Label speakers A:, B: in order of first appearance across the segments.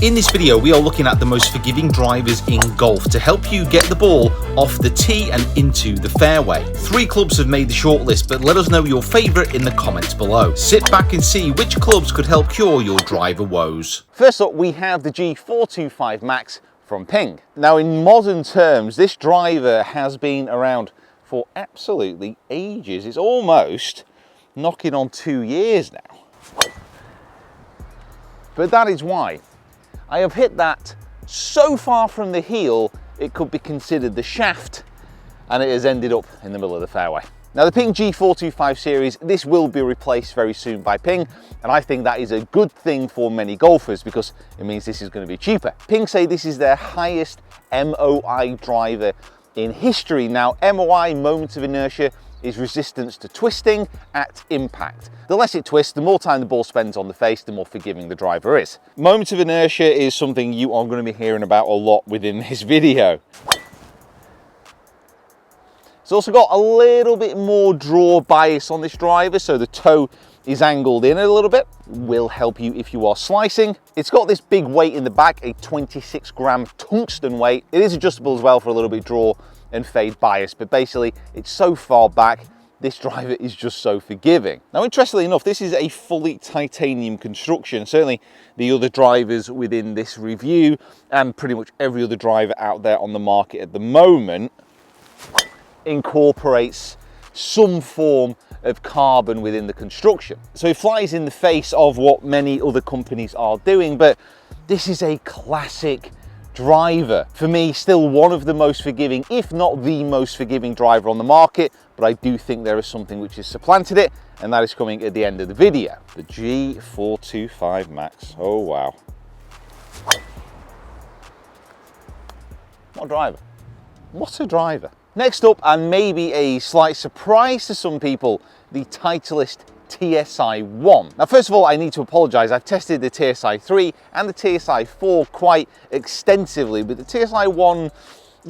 A: In this video, we are looking at the most forgiving drivers in golf to help you get the ball off the tee and into the fairway. 3 clubs have made the shortlist, but let us know your favourite in the comments below. Sit back and see which clubs could help cure your driver woes.
B: First up, we have the G425 Max from Ping. Now, in modern terms, this driver has been around for absolutely ages. It's almost knocking on 2 years now. But that is why I have hit that so far from the heel, it could be considered the shaft, and it has ended up in the middle of the fairway. Now, the Ping G425 series, this will be replaced very soon by Ping, and I think that is a good thing for many golfers because it means this is going to be cheaper. Ping say this is their highest MOI driver in history. Now, MOI, moment of inertia, is resistance to twisting at impact. The less it twists, the more time the ball spends on the face, the more forgiving the driver is. Moment of inertia is something you are going to be hearing about a lot within this video. It's also got a little bit more draw bias on this driver, so the toe is angled in a little bit. Will help you if you are slicing. It's got this big weight in the back, a 26-gram tungsten weight. It is adjustable as well for a little bit draw and fade bias, but basically it's so far back, this driver is just so forgiving. Now, interestingly enough, this is a fully titanium construction. Certainly the other drivers within this review and pretty much every other driver out there on the market at the moment incorporates some form of carbon within the construction. So it flies in the face of what many other companies are doing, but this is a classic driver. For me, still one of the most forgiving, if not the most forgiving driver on the market, but I do think there is something which has supplanted it, and that is coming at the end of the video. The G425 Max. Oh wow. What a driver. What a driver. Next up, and maybe a slight surprise to some people, the Titleist TSi1. Now, first of all, I need to apologize. I've tested the TSi3 and the TSi4 quite extensively, but the TSi1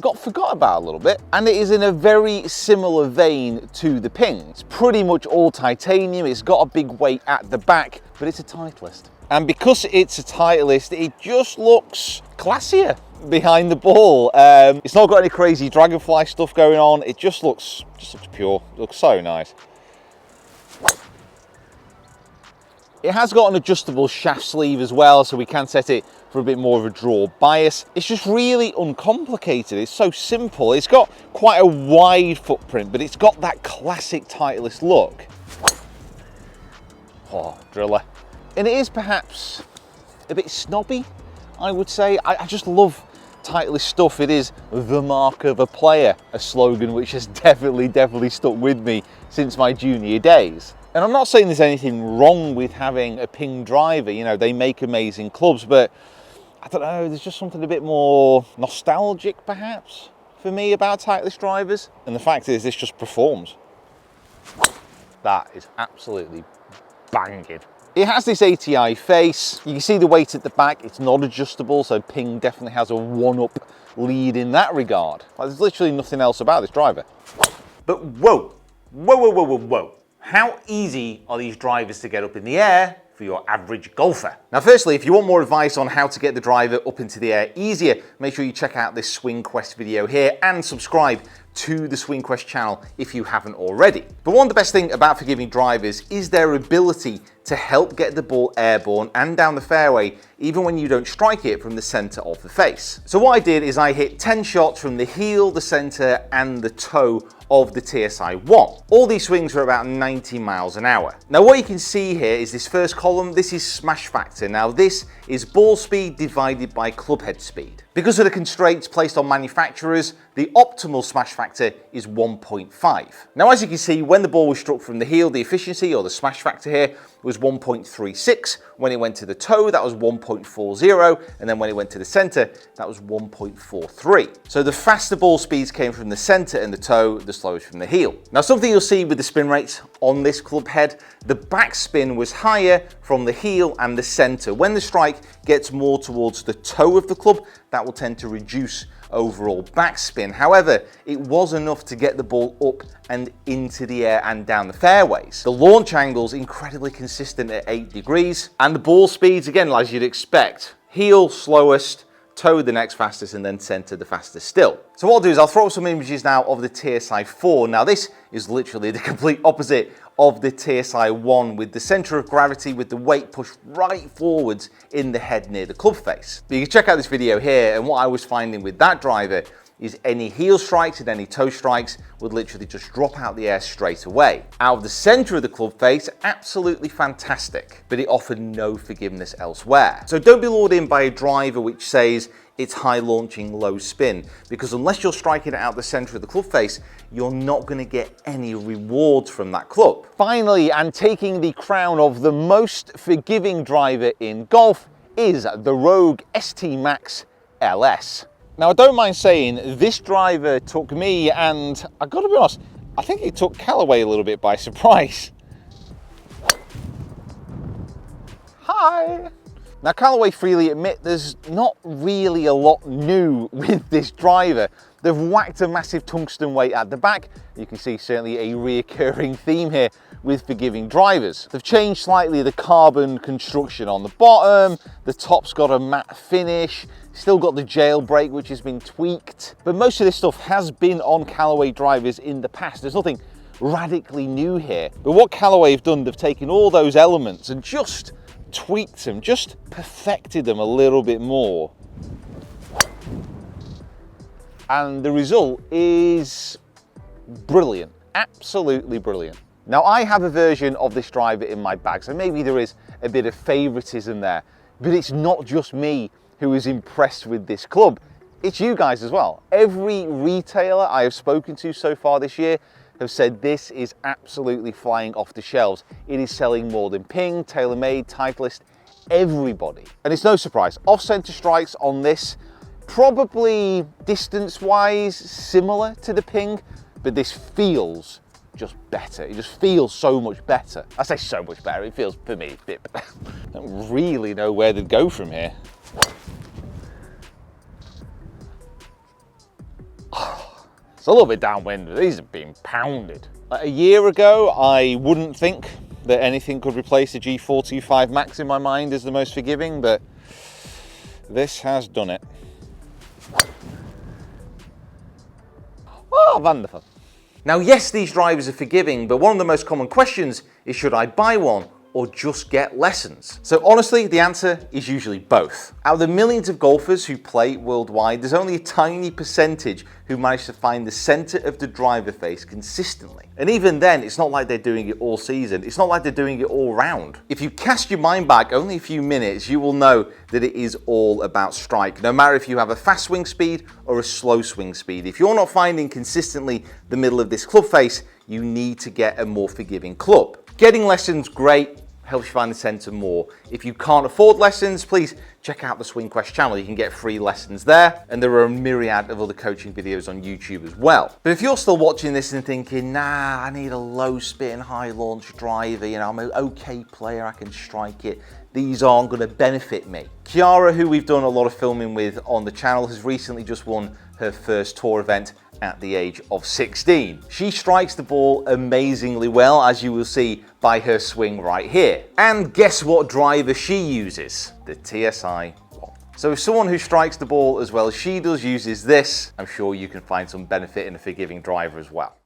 B: got forgot about a little bit, and it is in a very similar vein to the Ping. It's pretty much all titanium. It's got a big weight at the back, but it's a Titleist. And because it's a Titleist, it just looks classier behind the ball. It's not got any crazy dragonfly stuff going on. It just looks pure. It looks so nice. It has got an adjustable shaft sleeve as well, so we can set it for a bit more of a draw bias. It's just really uncomplicated. It's so simple. It's got quite a wide footprint, but it's got that classic Titleist look. Oh, driller. And it is perhaps a bit snobby, I would say. I just love Titleist stuff. It is the mark of a player, a slogan which has definitely stuck with me since my junior days. And I'm not saying there's anything wrong with having a Ping driver, you know, they make amazing clubs, but I don't know, there's just something a bit more nostalgic perhaps for me about Titleist drivers. And the fact is, this just performs. That is absolutely banging. It has this ATI face. You can see the weight at the back. It's not adjustable, so Ping definitely has a one-up lead in that regard. Like, there's literally nothing else about this driver.
A: But whoa. How easy are these drivers to get up in the air for your average golfer? Now, firstly, if you want more advice on how to get the driver up into the air easier, make sure you check out this Swing Quest video here and subscribe to the Swing Quest channel if you haven't already. But one of the best things about forgiving drivers is their ability to help get the ball airborne and down the fairway even when you don't strike it from the center of the face. So what I did is I hit 10 shots from the heel, the center, and the toe of the TSi1. All these swings are about 90 miles an hour. Now, what you can see here is this first column. This is smash factor. Now, this is ball speed divided by club head speed. Because of the constraints placed on manufacturers, the optimal smash factor is 1.5. Now, as you can see, when the ball was struck from the heel, the efficiency or the smash factor here was 1.36. When it went to the toe, that was 1.40. And then when it went to the center, that was 1.43. So the faster ball speeds came from the center and the toe, the slowest from the heel. Now, something you'll see with the spin rates on this club head, the backspin was higher from the heel and the center. When the strike gets more towards the toe of the club, that will tend to reduce overall backspin. However, it was enough to get the ball up and into the air and down the fairways. The launch angle's incredibly consistent at 8 degrees, and the ball speeds, again, as you'd expect, heel slowest, toe the next fastest, and then center the fastest still. So what I'll do is I'll throw up some images now of the TSi4. Now this is literally the complete opposite of the TSi1, with the center of gravity with the weight pushed right forwards in the head near the club face. But you can check out this video here, and what I was finding with that driver is any heel strikes and any toe strikes would literally just drop out the air straight away. Out of the center of the club face, absolutely fantastic, but it offered no forgiveness elsewhere. So don't be lured in by a driver which says it's high launching, low spin, because unless you're striking it out the center of the club face, you're not gonna get any rewards from that club. Finally, and taking the crown of the most forgiving driver in golf is the Rogue ST Max LS. Now, I don't mind saying this driver took me, and I gotta be honest, I think it took Callaway a little bit by surprise. Hi. Now, Callaway freely admit there's not really a lot new with this driver. They've whacked a massive tungsten weight at the back. You can see certainly a reoccurring theme here with forgiving drivers. They've changed slightly the carbon construction on the bottom. The top's got a matte finish. Still got the jailbreak, which has been tweaked. But most of this stuff has been on Callaway drivers in the past. There's nothing radically new here. But what Callaway have done, they've taken all those elements and just tweaked them, just perfected them a little bit more. And the result is brilliant, absolutely brilliant. Now, I have a version of this driver in my bag, so maybe there is a bit of favoritism there, but it's not just me who is impressed with this club, it's you guys as well. Every retailer I have spoken to so far this year have said this is absolutely flying off the shelves. It is selling more than Ping, TaylorMade, Titleist, everybody. And it's no surprise, off-center strikes on this, probably distance-wise similar to the Ping, but this feels just better. It just feels so much better. I say so much better, it feels, for me, a bit better. I don't really know where to go from here. It's a little bit downwind, these have been pounded. Like a year ago, I wouldn't think that anything could replace the G425 Max in my mind as the most forgiving, but this has done it. Oh, wonderful. Now, yes, these drivers are forgiving, but one of the most common questions is, should I buy one or just get lessons? So honestly, the answer is usually both. Out of the millions of golfers who play worldwide, there's only a tiny percentage who manage to find the center of the driver face consistently. And even then, it's not like they're doing it all season. It's not like they're doing it all round. If you cast your mind back only a few minutes, you will know that it is all about strike, no matter if you have a fast swing speed or a slow swing speed. If you're not finding consistently the middle of this club face, you need to get a more forgiving club. Getting lessons, great, helps you find the center more. If you can't afford lessons, please check out the Swing Quest channel. You can get free lessons there, and there are a myriad of other coaching videos on YouTube as well. But if you're still watching this and thinking, nah, I need a low spin, high launch driver, you know, I'm an okay player, I can strike it, these aren't gonna benefit me. Kiara, who we've done a lot of filming with on the channel, has recently just won her first tour event at the age of 16. She strikes the ball amazingly well, as you will see by her swing right here. And guess what driver she uses? The TSi1. So if someone who strikes the ball as well as she does uses this, I'm sure you can find some benefit in a forgiving driver as well.